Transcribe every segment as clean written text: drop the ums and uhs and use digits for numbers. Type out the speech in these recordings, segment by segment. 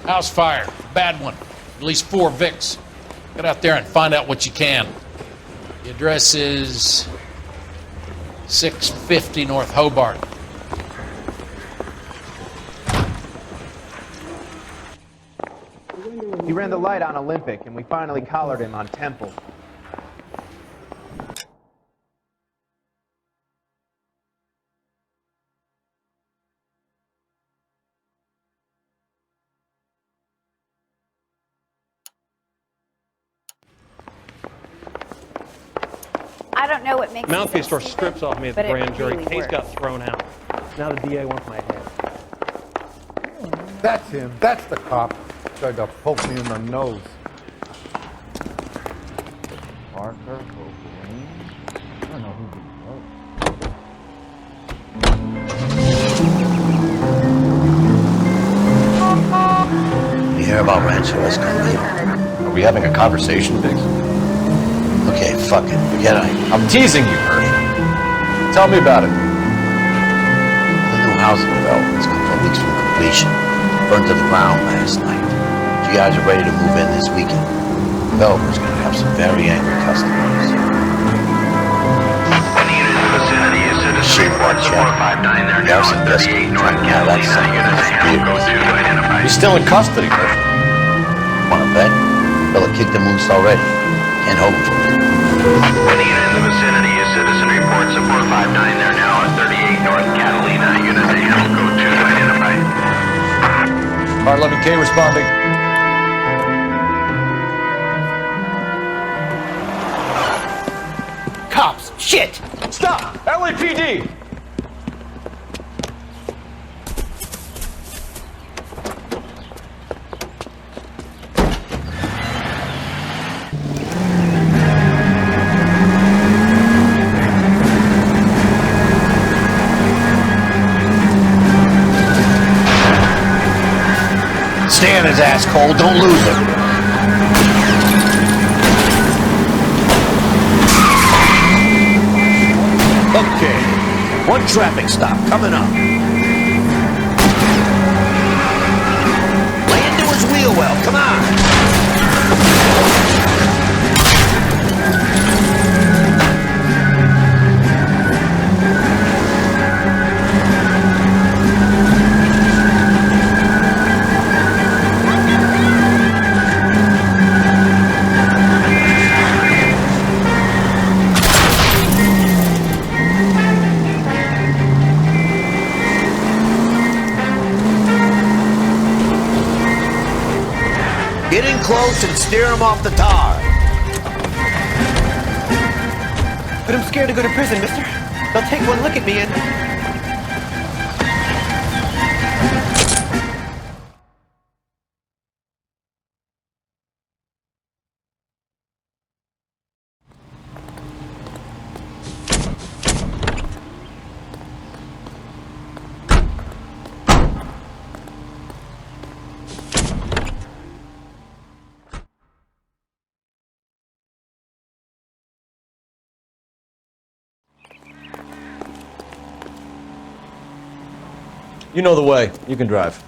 House fire. Bad one. At least 4 Vicks. Get out there and find out what you can. The address is 650 North Hobart. He ran the light on Olympic, and we finally collared him on Temple. I don't know what makes Mouthpiece store strips off me at the grand jury. Really Case got thrown out. Now the DA wants my head. That's him. That's the cop. Tried to poke me in the nose. Parker, O'Brien. I don't know who You hear about Rancho Escondido? Are we having a conversation, Biggs? Okay, fuck it. Forget I. I'm teasing you, Herschel. Tell me about it. The new housing development's come 4 weeks from completion. Burned to the ground last night. You guys are ready to move in this weekend. The developer's gonna have some very angry customers. Any unit in the vicinity is citizen report support 59 there now at 38 North Catalina. Units handle code 2 to identify. He's still in custody, Herschel. Wanna bet? Fella kicked him loose already. Can't hold him for it. Any unit in the vicinity is citizen report support 59 there now at 38 North Catalina. Units handle code 2 to identify. R11K responding. Cops! Shit! Stop! LAPD! Stay on his ass, Cole. Don't lose him. Okay. 1 traffic stop coming up. Lay into his wheel well. Come on. Get in close and steer him off the tar. But I'm scared to go to prison, mister. They'll take one look at me and... You know the way. You can drive.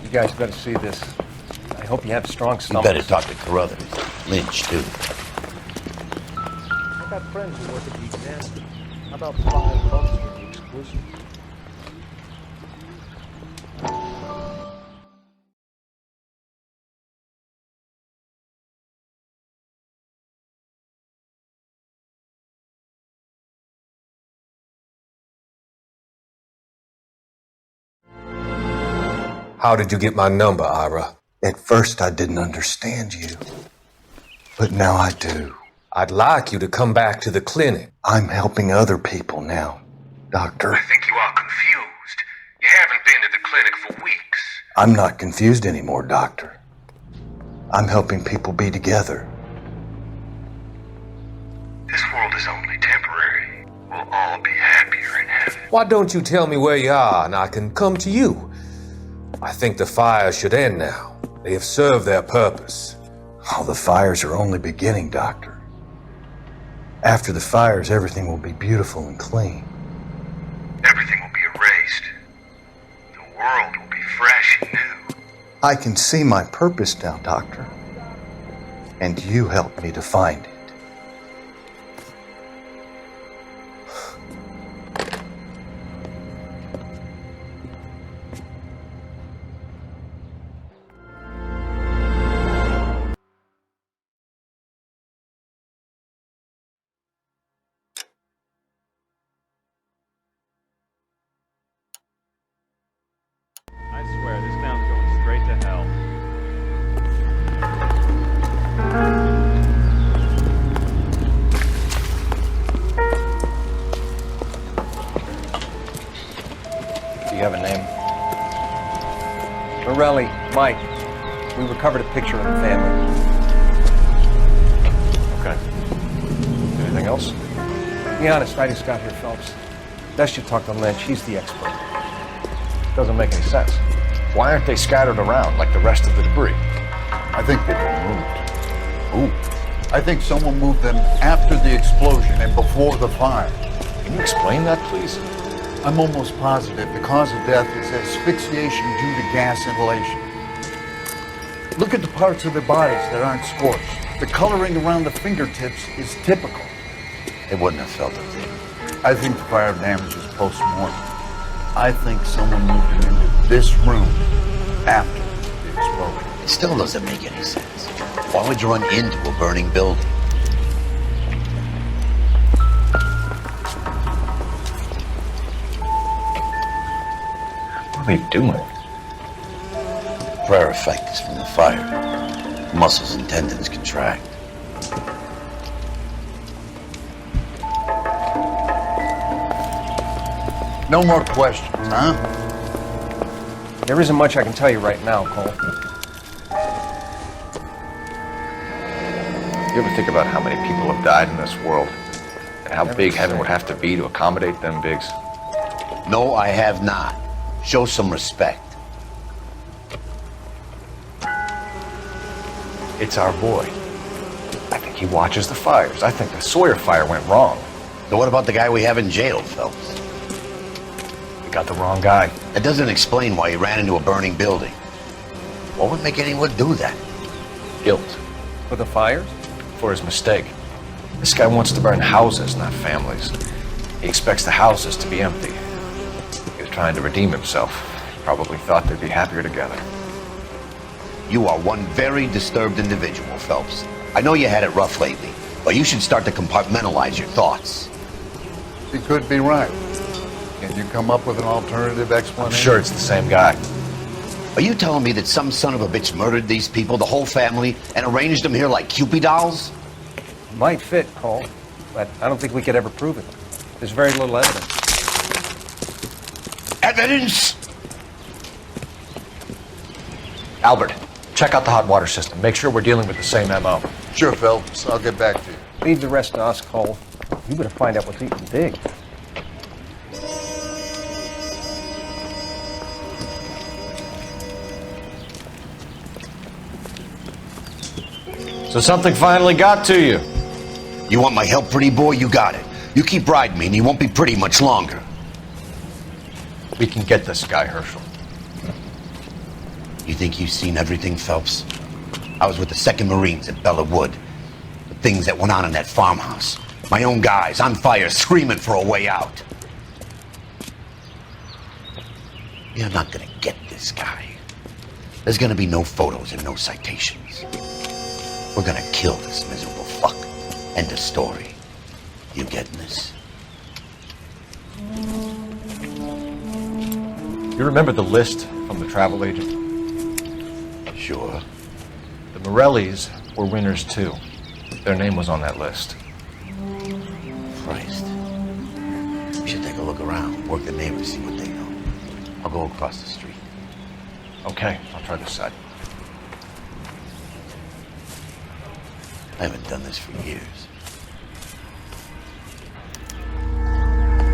You guys better see this. I hope you have strong You stomachs. better talk to Carruthers. Lynch, too. I got friends who work at the exam. How about 5 bucks for the exclusive? How did you get my number, Ira? At first I didn't understand you, but now I do. I'd like you to come back to the clinic. I'm helping other people now, Doctor. I think you are confused. You haven't been to the clinic for weeks. I'm not confused anymore, Doctor. I'm helping people be together. This world is only temporary. We'll all be happier in heaven. Why don't you tell me where you are and I can come to you? I think the fires should end now. They have served their purpose. Oh, the fires are only beginning, Doctor. After the fires, everything will be beautiful and clean. Everything will be erased. The world will be fresh and new. I can see my purpose now, Doctor. And you helped me to find it. I swear, this town's going straight to hell. Do you have a name? Morelli, Mike. We recovered a picture of the family. Okay. Anything else? Be honest, I just got here, Phelps. Best you talk to Lynch. He's the expert. Doesn't make any sense. Why aren't they scattered around like the rest of the debris? I think they've been moved. Ooh. I think someone moved them after the explosion and before the fire. Can you explain that, please? I'm almost positive the cause of death is asphyxiation due to gas inhalation. Look at the parts of their bodies that aren't scorched. The coloring around the fingertips is typical. They wouldn't have felt a thing. I think the fire damage is post-mortem. I think someone moved them into this room after the explosion. It still doesn't make any sense. Why would you run into a burning building? What are they doing? Prayer effect is from the fire. Muscles and tendons contract. No more questions, huh? There isn't much I can tell you right now, Cole. You ever think about how many people have died in this world? And how big heaven would have to be to accommodate them bigs? No, I have not. Show some respect. It's our boy. I think he watches the fires. I think the Sawyer fire went wrong. So what about the guy we have in jail, Phelps? We got the wrong guy. That doesn't explain why he ran into a burning building. What would make anyone do that? Guilt. For the fires? For his mistake. This guy wants to burn houses, not families. He expects the houses to be empty. He was trying to redeem himself. Probably thought they'd be happier together. You are one very disturbed individual, Phelps. I know you had it rough lately, but you should start to compartmentalize your thoughts. He could be right. Can you come up with an alternative explanation? I'm sure it's the same guy. Are you telling me that some son of a bitch murdered these people, the whole family, and arranged them here like Cupid dolls? Might fit, Cole, but I don't think we could ever prove it. There's very little evidence. Evidence? Albert, check out the hot water system. Make sure we're dealing with the same MO. Sure, Phelps. I'll get back to you. Leave the rest to us, Cole. You better find out what's eating Big. So something finally got to you. You want my help, pretty boy? You got it. You keep riding me and you won't be pretty much longer. We can get this guy, Herschel. You think you've seen everything, Phelps? I was with the 2nd Marines at Bella Wood. The things that went on in that farmhouse. My own guys on fire, screaming for a way out. You're not gonna get this guy. There's gonna be no photos and no citations. We're gonna kill this miserable fuck. End of story. You getting this? You remember the list from the travel agent? Sure. The Morellis were winners too. Their name was on that list. Christ. We should take a look around, work the neighbors, see what they know. I'll go across the street. Okay, I'll try this side. I haven't done this for years.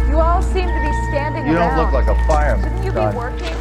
You all seem to be standing You around. don't look like a fireman. Shouldn't you be Don. working?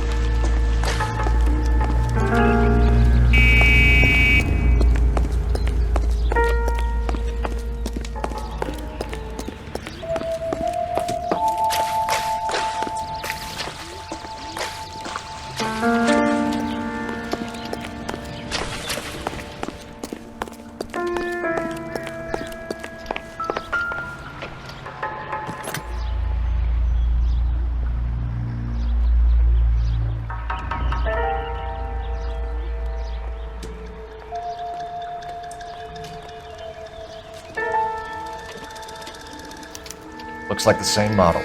Looks like the same model.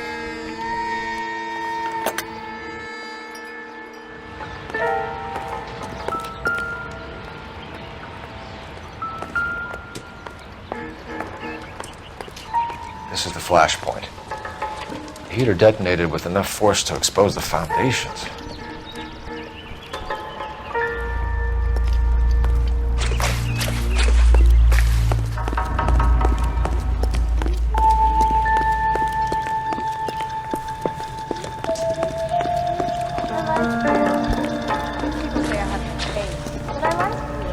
This is the flash point. The heater detonated with enough force to expose the foundations. People say I have no face, but I like you.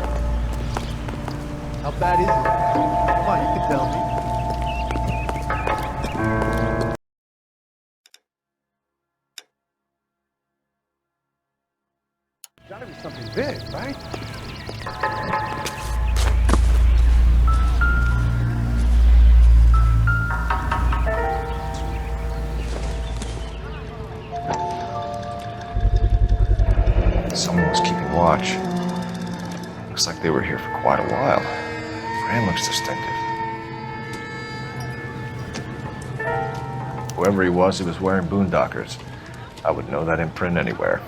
How bad is it? Come on, you can tell me. Gotta be something big, right? Someone was keeping watch. Looks like they were here for quite a while. Fran looks distinctive. Whoever he was wearing boondockers. I would know that imprint anywhere.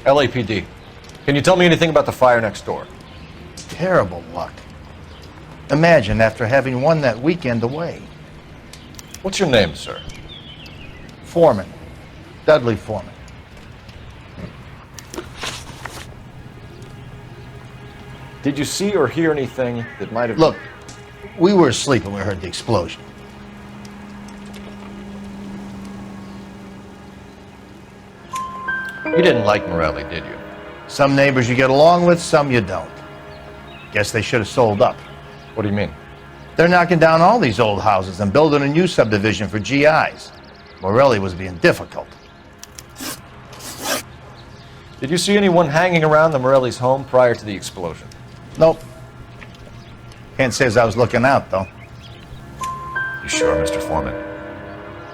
LAPD, can you tell me anything about the fire next door? Terrible luck. Imagine after having won that weekend away. What's your name, sir? Foreman. Dudley Foreman. Did you see or hear anything that might have... Look, we were asleep when we heard the explosion. You didn't like Morelli, did you? Some neighbors you get along with, some you don't. Guess they should have sold up. What do you mean? They're knocking down all these old houses and building a new subdivision for GIs. Morelli was being difficult. Did you see anyone hanging around the Morelli's home prior to the explosion? Nope. Can't say as I was looking out, though. You sure, Mr. Foreman?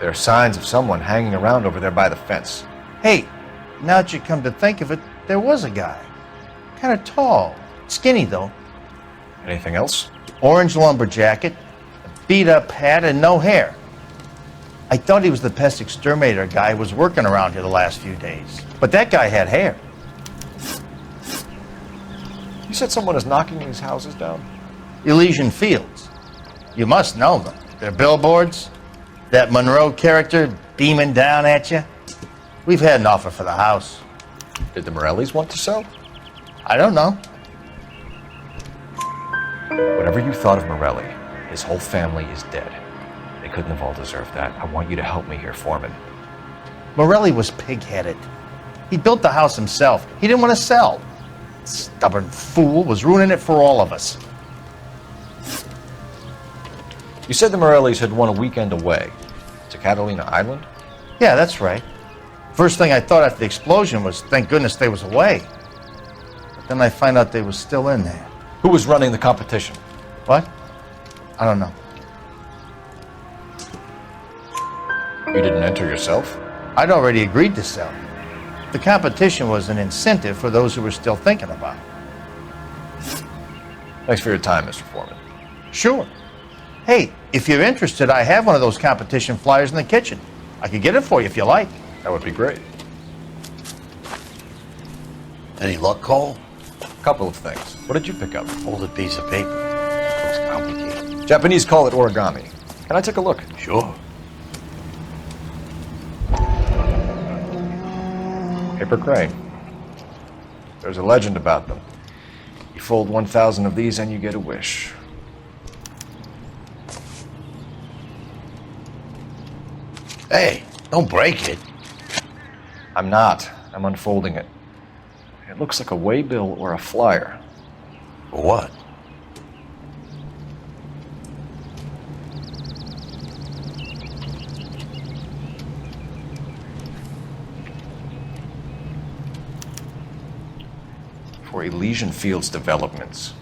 There are signs of someone hanging around over there by the fence. Hey, now that you come to think of it, there was a guy. Kind of tall. Skinny, though. Anything else? Orange lumber jacket, a beat-up hat, and no hair. I thought he was the pest exterminator guy who was working around here the last few days. But that guy had hair. You said someone is knocking these houses down? Elysian Fields. You must know them. They're billboards. That Monroe character beaming down at you. We've had an offer for the house. Did the Morellis want to sell? I don't know. Whatever you thought of Morelli, his whole family is dead. They couldn't have all deserved that. I want you to help me here, Foreman. Morelli was pig-headed. He built the house himself. He didn't want to sell. Stubborn fool was ruining it for all of us. You said the Morellis had won a weekend away to Catalina Island? Yeah, that's right. First thing I thought after the explosion was, thank goodness they was away. But then I find out they was still in there. Who was running the competition? What? I don't know. You didn't enter yourself? I'd already agreed to sell. The competition was an incentive for those who were still thinking about it. Thanks for your time, Mr. Foreman. Sure. Hey, if you're interested, I have one of those competition flyers in the kitchen. I could get it for you if you like. That would be great. Any luck, Cole? Couple of things. What did you pick up? Folded piece of paper. Looks complicated. Japanese call it origami. Can I take a look? Sure. Paper crane. There's a legend about them. You fold 1,000 of these and you get a wish. Hey, don't break it. I'm not. I'm unfolding it. It looks like a waybill or a flyer. For what? For Elysian Fields developments.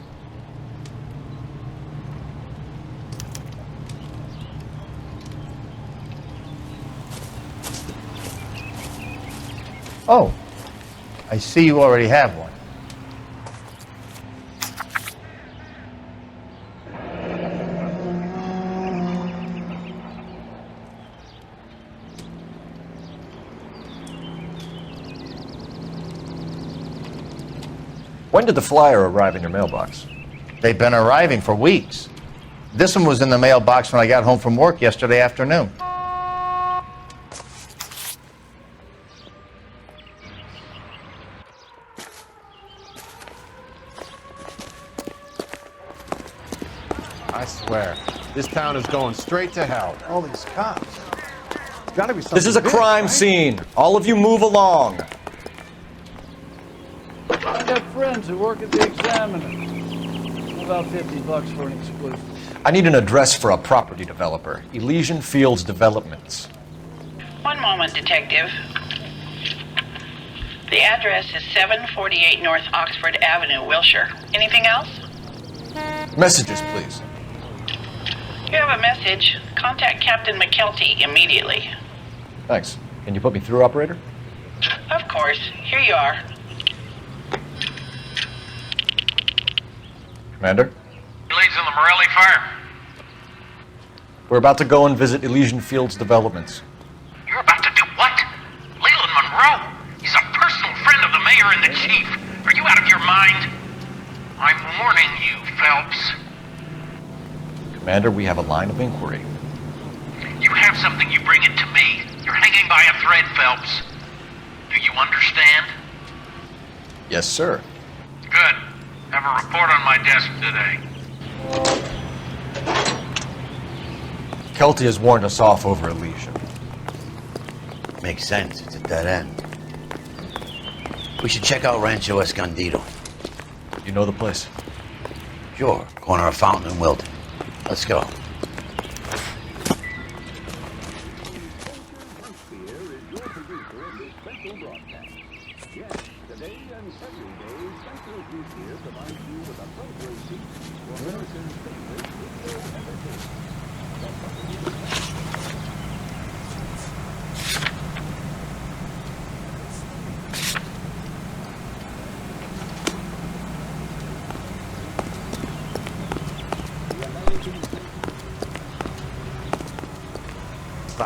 Oh, I see you already have one. When did the flyer arrive in your mailbox? They've been arriving for weeks. This one was in the mailbox when I got home from work yesterday afternoon. I swear, this town is going straight to hell. All these cops. There's gotta be something. This is a big, crime right? scene. All of you move along. I got friends who work at the Examiner. About $50 for an exclusive. I need an address for a property developer. Elysian Fields Developments. One moment, Detective. The address is 748 North Oxford Avenue, Wilshire. Anything else? Messages, please. You have a message. Contact Captain McKelty immediately. Thanks. Can you put me through, operator? Of course. Here you are. Commander? Leads in the Morelli fire. We're about to go and visit Elysian Fields Developments. You're about to do what? Leland Monroe. He's a personal friend of the mayor and the chief. Are you out of your mind? I'm warning you, Phelps. Commander, we have a line of inquiry. You have something, you bring it to me. You're hanging by a thread, Phelps. Do you understand? Yes, sir. Good. Have a report on my desk today. Kelty has warned us off over Elysian. Makes sense. It's a dead end. We should check out Rancho Escondido. You know the place? Sure. Corner of Fountain and Wilton. Let's go.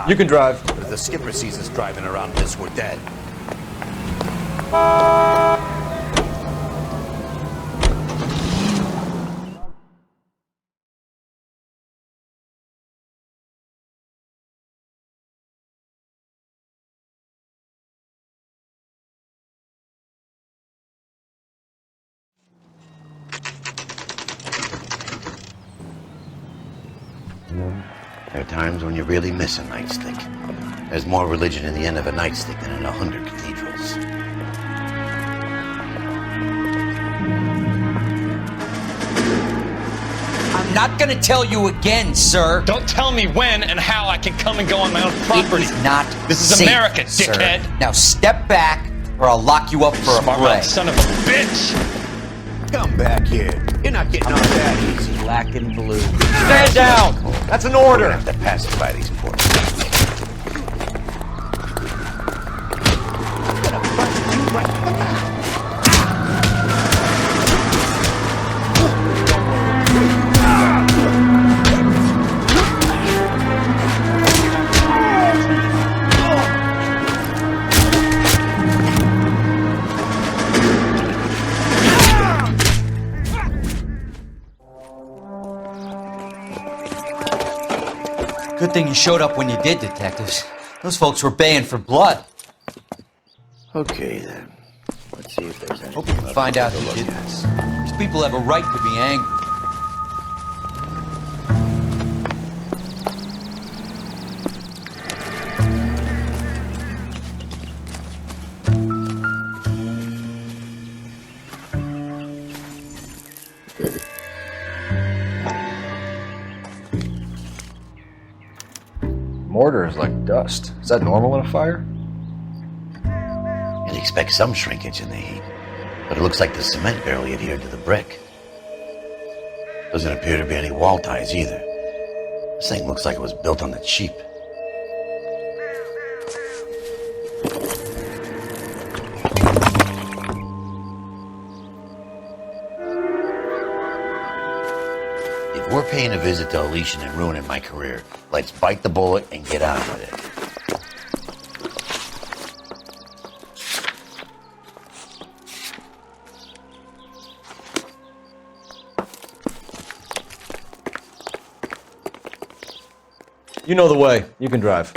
You can drive. But if the skipper sees us driving around this, we're dead. There are times when you really miss a nightstick. There's more religion in the end of a nightstick than in 100 cathedrals. I'm not gonna tell you again, sir. Don't tell me when and how I can come and go on my own property. It is not This is safe, America, sir. dickhead. Now step back, or I'll lock you up for a Smart fray. mouth son of a bitch. Come back here. You're not getting off that easy. Black and blue. Stand down! That's an order! We're gonna have to pacify these poor people. thing you showed up when you did, detectives. Those folks were baying for blood. Okay, then. Let's see if there's anything. Hope you can find out who did this. These people have a right to be angry. Mortar is like dust. Is that normal in a fire? You'd expect some shrinkage in the heat, but it looks like the cement barely adhered to the brick. Doesn't appear to be any wall ties either. This thing looks like it was built on the cheap. If we're paying a visit to Alicia and ruining my career, let's bite the bullet and get on with it. You know the way. You can drive.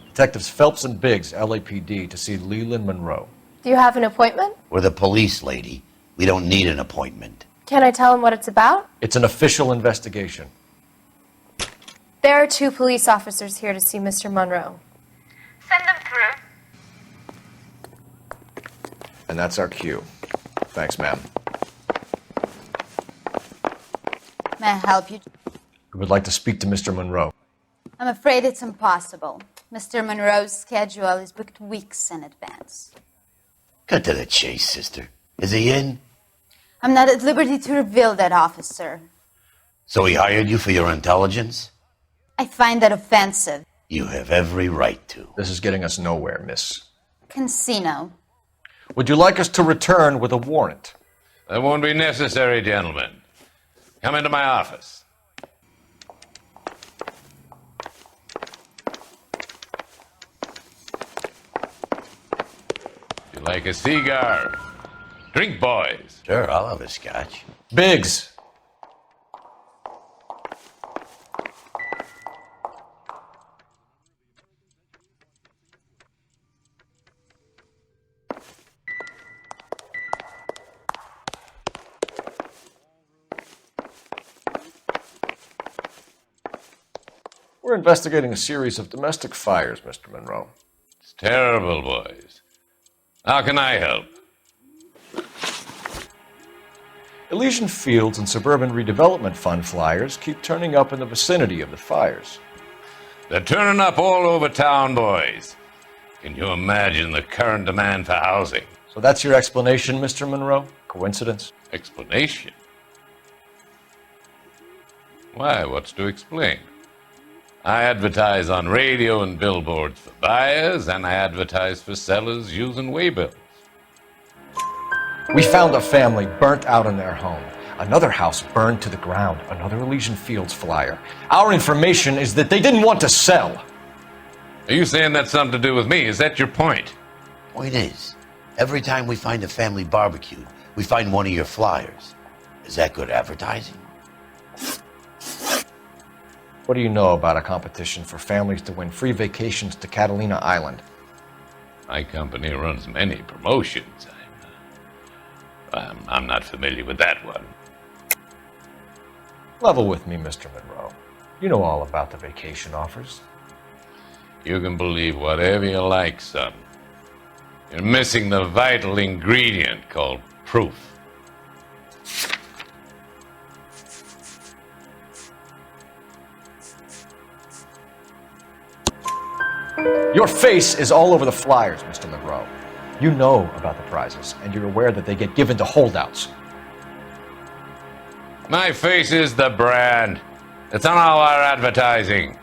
Detectives Phelps and Biggs, LAPD, to see Leland Monroe. Do you have an appointment? We're the police, lady. We don't need an appointment. Can I tell him what it's about? It's an official investigation. There are 2 police officers here to see Mr. Monroe. Send them through. And that's our cue. Thanks, ma'am. May I help you? We would like to speak to Mr. Monroe. I'm afraid it's impossible. Mr. Monroe's schedule is booked weeks in advance. Cut to the chase, sister. Is he in? I'm not at liberty to reveal that, officer. So he hired you for your intelligence? I find that offensive. You have every right to. This is getting us nowhere, miss. Casino. Would you like us to return with a warrant? That won't be necessary, gentlemen. Come into my office. You like a cigar? Drink, boys. Sure, I'll have a scotch. Biggs! We're investigating a series of domestic fires, Mr. Monroe. It's terrible, boys. How can I help? Elysian Fields and Suburban Redevelopment Fund flyers keep turning up in the vicinity of the fires. They're turning up all over town, boys. Can you imagine the current demand for housing? So that's your explanation, Mr. Monroe? Coincidence? Explanation? Why, what's to explain? I advertise on radio and billboards for buyers, and I advertise for sellers using waybills. We found a family burnt out in their home. Another house burned to the ground. Another Elysian Fields flyer. Our information is that they didn't want to sell. Are you saying that's something to do with me? Is that your point? Point is, every time we find a family barbecued, we find one of your flyers. Is that good advertising? What do you know about a competition for families to win free vacations to Catalina Island? My company runs many promotions. I'm not familiar with that one. Level with me, Mr. Monroe. You know all about the vacation offers. You can believe whatever you like, son. You're missing the vital ingredient called proof. Your face is all over the flyers, Mr. Monroe. You know about the prizes, and you're aware that they get given to holdouts. My face is the brand. It's on all our advertising.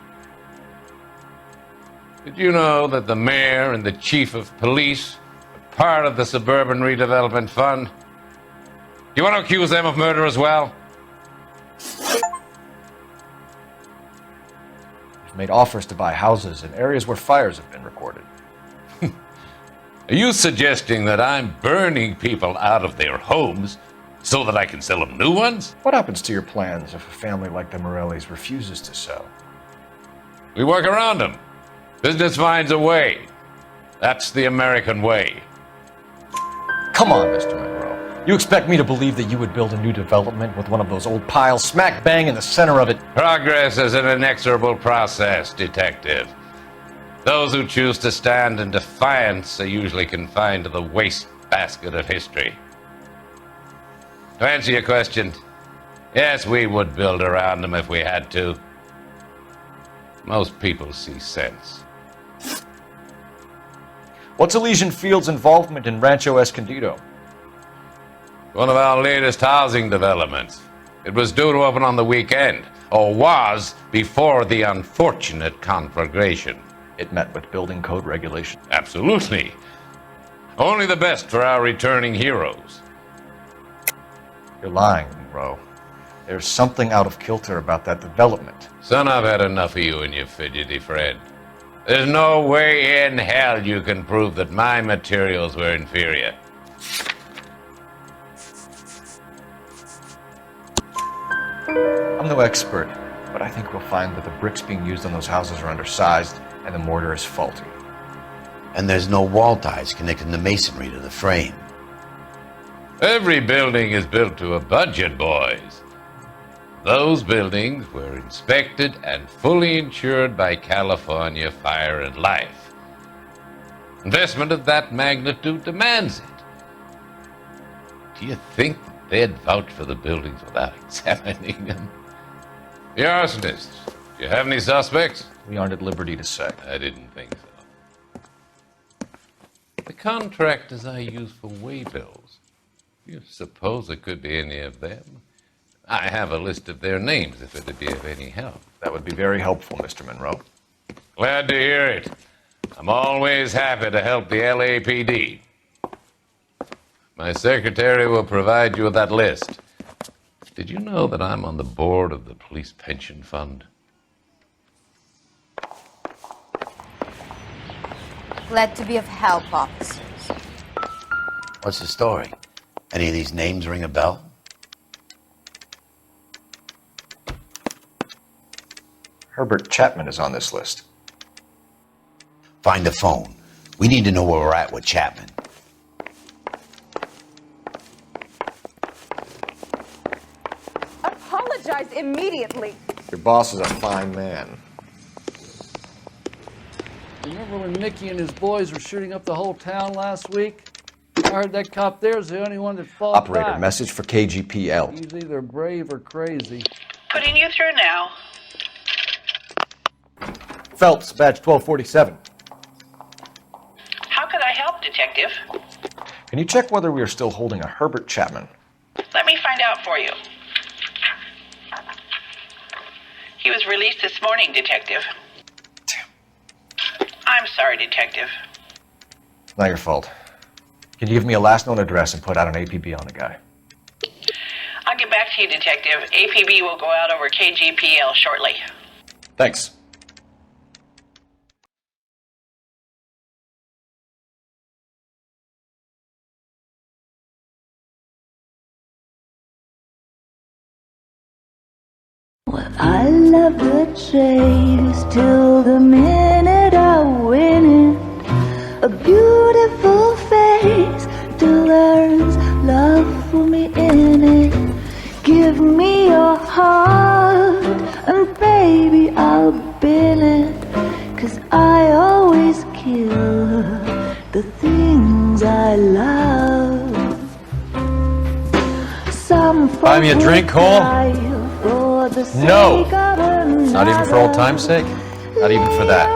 Did you know that the mayor and the chief of police are part of the Suburban Redevelopment Fund? Do you want to accuse them of murder as well? You've made offers to buy houses in areas where fires have been recorded. Are you suggesting that I'm burning people out of their homes so that I can sell them new ones? What happens to your plans if a family like the Morellis refuses to sell? We work around them. Business finds a way. That's the American way. Come on, Mr. Monroe. You expect me to believe that you would build a new development with one of those old piles smack bang in the center of it? Progress is an inexorable process, Detective. Those who choose to stand in defiance are usually confined to the wastebasket of history. To answer your question, yes, we would build around them if we had to. Most people see sense. What's Elysian Field's involvement in Rancho Escondido? One of our latest housing developments. It was due to open on the weekend, or was before the unfortunate conflagration. It met with building code regulation. Absolutely. Only the best for our returning heroes. You're lying, Monroe. There's something out of kilter about that development. Son, I've had enough of you and your fidgety friend. There's no way in hell you can prove that my materials were inferior. I'm no expert, but I think we'll find that the bricks being used on those houses are undersized and the mortar is faulty. And there's no wall ties connecting the masonry to the frame. Every building is built to a budget, boys. Those buildings were inspected and fully insured by California Fire and Life. Investment of that magnitude demands it. Do you think they'd vouch for the buildings without examining them? The arsonists, do you have any suspects? We aren't at liberty to say. I didn't think so. The contractors I use for waybills, do you suppose it could be any of them? I have a list of their names if it'd be of any help. That would be very helpful, Mr. Monroe. Glad to hear it. I'm always happy to help the LAPD. My secretary will provide you with that list. Did you know that I'm on the board of the police pension fund? Glad to be of help, officers. What's the story? Any of these names ring a bell? Herbert Chapman is on this list. Find the phone. We need to know where we're at with Chapman. Apologize immediately. Your boss is a fine man. Remember when Mickey and his boys were shooting up the whole town last week? I heard that cop there is the only one that fought Operator, back. message for KGPL. He's either brave or crazy. Putting you through now. Phelps, badge 1247. How could I help, Detective? Can you check whether we are still holding a Herbert Chapman? Let me find out for you. He was released this morning, Detective. Damn. I'm sorry, Detective. Not your fault. Can you give me a last known address and put out an APB on the guy? I'll get back to you, Detective. APB will go out over KGPL shortly. Thanks. I love the chase till the minute I win it. A beautiful face till there's love for me in it. Give me your heart and baby I'll bin it. 'Cause I always kill the things I love. Some Buy me a drink, Cole? No! Not Not even for old time's sake? Not even for that.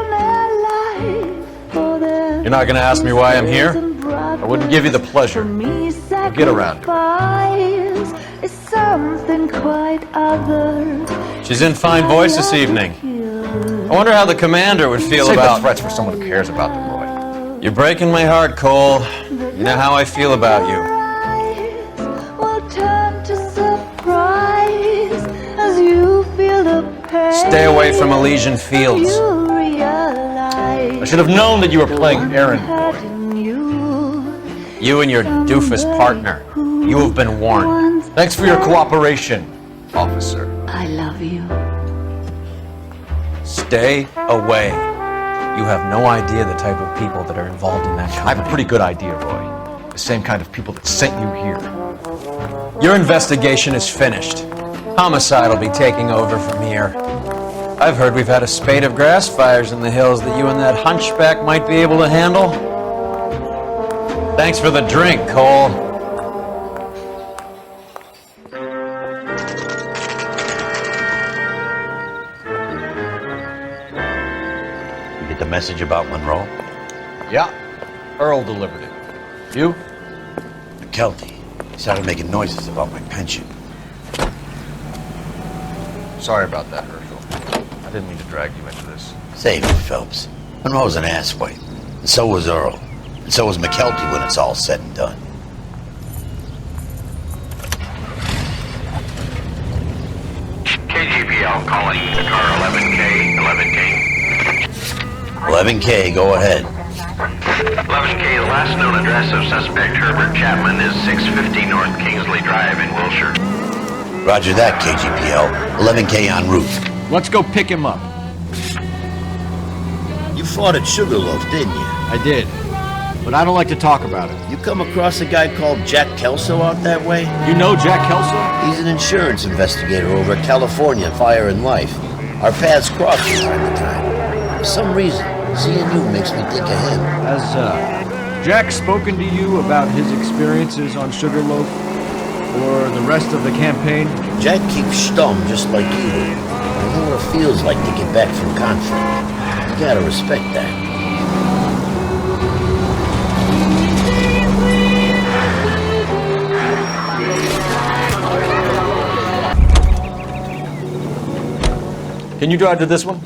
You're not gonna ask me why I'm here? I wouldn't give you the pleasure. We'll get around to it. Is something quite other. She's in fine voice this evening. I wonder how the commander would feel Save about the threats for someone who cares about them, Roy. You're breaking my heart, Cole. You know how I feel about you. Will turn to surprise as you feel the pain. Stay away from Elysian Fields. You realize I should have known that you were playing errand boy. You and your doofus partner. You have been warned. Thanks for your cooperation, officer. I love you. Stay away. You have no idea the type of people that are involved in that company. I have a pretty good idea, Roy. The same kind of people that sent you here. Your investigation is finished. Homicide will be taking over from here. I've heard we've had a spate of grass fires in the hills that you and that hunchback might be able to handle. Thanks for the drink, Cole. You get the message about Monroe? Yeah, Earl delivered it. You? McKelty. He started making noises about my pension. Sorry about that, Herschel. I didn't mean to drag you into this. Save it, Phelps. Monroe's an asswipe. And so was Earl. And so was McKelty when it's all said and done. KGPL calling the car 11K, 11K. 11K, go ahead. 11K, the last known address of suspect Herbert Chapman is 650 North Kingsley Drive in Wilshire. Roger that, KGPL. 11K en route. Let's go pick him up. You fought at Sugarloaf, didn't you? I did. But I don't like to talk about it. You come across a guy called Jack Kelso out that way? You know Jack Kelso? He's an insurance investigator over at California Fire and Life. Our paths cross from time to time. For some reason, seeing you makes me think of him. Has Jack spoken to you about his experiences on Sugarloaf? Or the rest of the campaign? Jack keeps stum just like you do. I know what it feels like to get back from conflict. You gotta respect that. Can you drive to this one?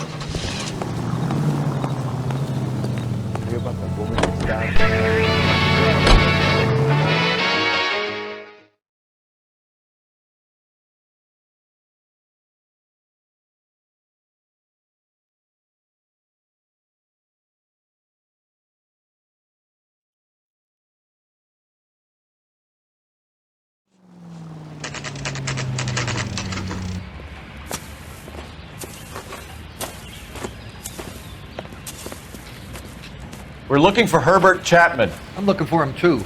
We're looking for Herbert Chapman. I'm looking for him too.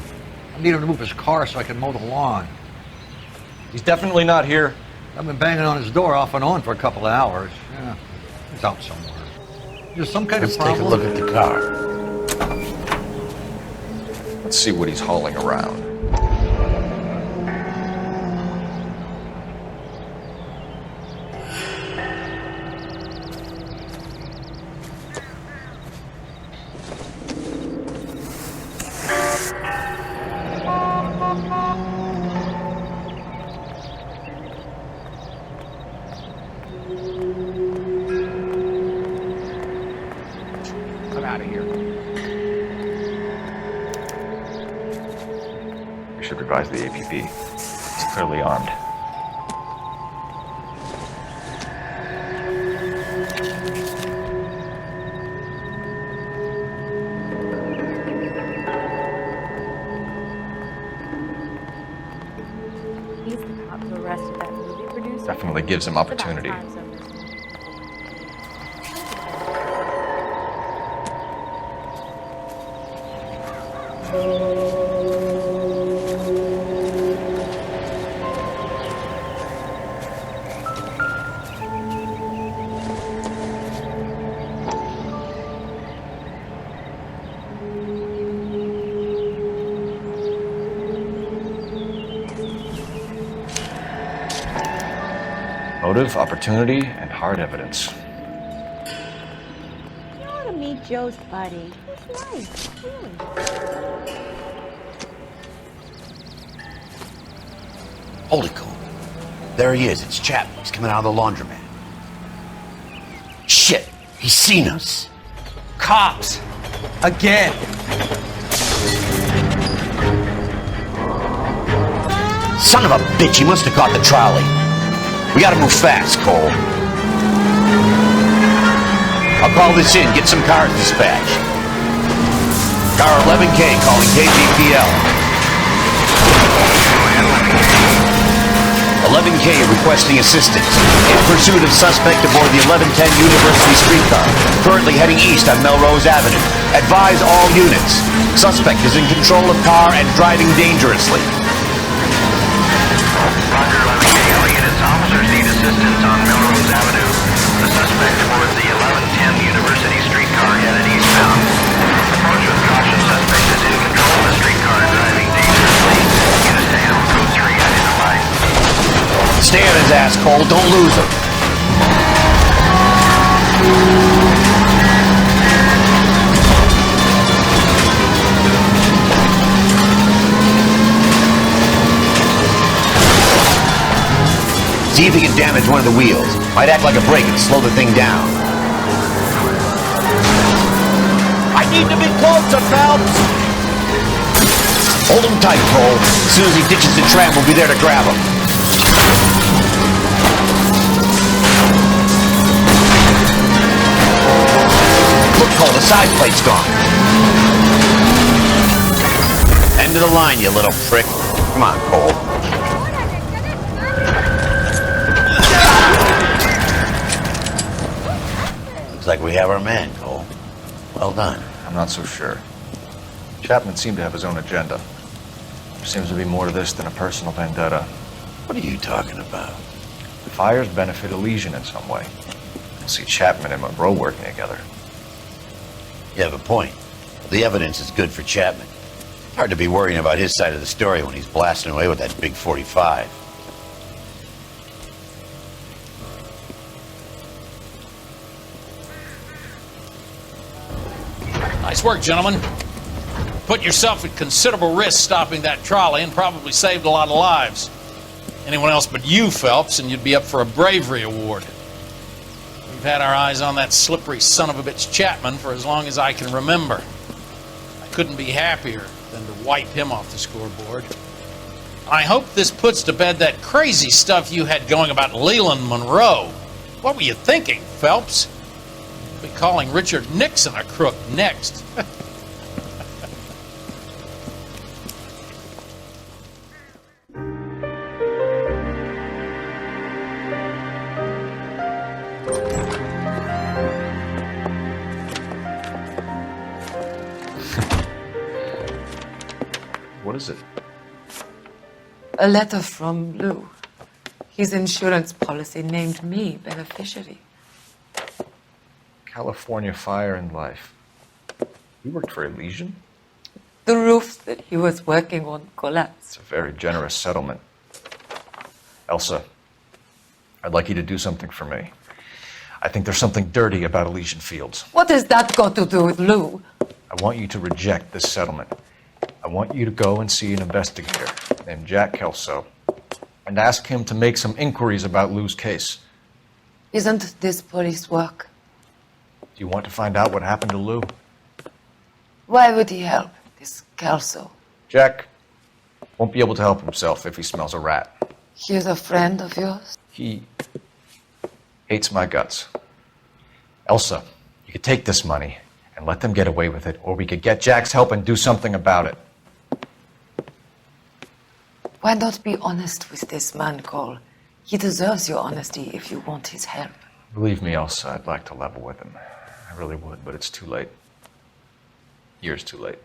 I need him to move his car so I can mow the lawn. He's definitely not here. I've been banging on his door off and on for a couple of hours. Yeah, he's out somewhere. There's some kind Let's of problem. take a look at the car. Let's see what he's hauling around. I'm out of here. We should advise the APB. He's clearly armed. He's the cop who arrested that movie producer. Definitely gives him opportunity. Motive, opportunity, and hard evidence. You ought to meet Joe's buddy. He's nice, really. Hold it, Cole. There he is. It's Chapman. He's coming out of the laundromat. Shit! He's seen us. Cops! Again! Son of a bitch, he must have caught the trolley. We gotta move fast, Cole. I'll call this in, get some cars dispatched. Car 11K calling KGPL. 11K requesting assistance in pursuit of suspect aboard the 1110 University streetcar, currently heading east on Melrose Avenue. Advise all units. Suspect is in control of car and driving dangerously. Roger, 11K, all units. Officers need assistance on Melrose Avenue. The suspect aboard the 1110 University streetcar headed eastbound. Approach with caution. Suspect is in control of the streetcar and driving dangerously. Units to handle code 3 identified. Stay on his ass, Cole. Don't lose him. See if he can damage one of the wheels. Might act like a brake and slow the thing down. I need to be closer, Phelps! Hold him tight, Cole. As soon as he ditches the tram, we'll be there to grab him. Look, Cole, the side plate's gone. End of the line, you little prick. Come on, Cole. Looks like we have our man, Cole. Well done. I'm not so sure. Chapman seemed to have his own agenda. There seems to be more to this than a personal vendetta. What are you talking about? The fires benefit Elysian in some way. I see Chapman and Monroe working together. You have a point. The evidence is good for Chapman. Hard to be worrying about his side of the story when he's blasting away with that big 45. Nice work, gentlemen. Put yourself at considerable risk stopping that trolley and probably saved a lot of lives. Anyone else but you, Phelps, and you'd be up for a bravery award. We've had our eyes on that slippery son of a bitch Chapman for as long as I can remember. I couldn't be happier than to wipe him off the scoreboard. I hope this puts to bed that crazy stuff you had going about Leland Monroe. What were you thinking, Phelps? We'll be calling Richard Nixon a crook next. What is it? A letter from Lou. His insurance policy named me beneficiary. California Fire and Life. You worked for Elysian? The roofs that he was working on collapsed. It's a very generous settlement. Elsa, I'd like you to do something for me. I think there's something dirty about Elysian Fields. What has that got to do with Lou? I want you to reject this settlement. I want you to go and see an investigator named Jack Kelso and ask him to make some inquiries about Lou's case. Isn't this police work? Do you want to find out what happened to Lou? Why would he help, this Kelso? Jack won't be able to help himself if he smells a rat. He's a friend of yours? He hates my guts. Elsa, you could take this money and let them get away with it, or we could get Jack's help and do something about it. Why not be honest with this man, Cole? He deserves your honesty if you want his help. Believe me, Elsa, I'd like to level with him. I really would, but it's too late. Years too late.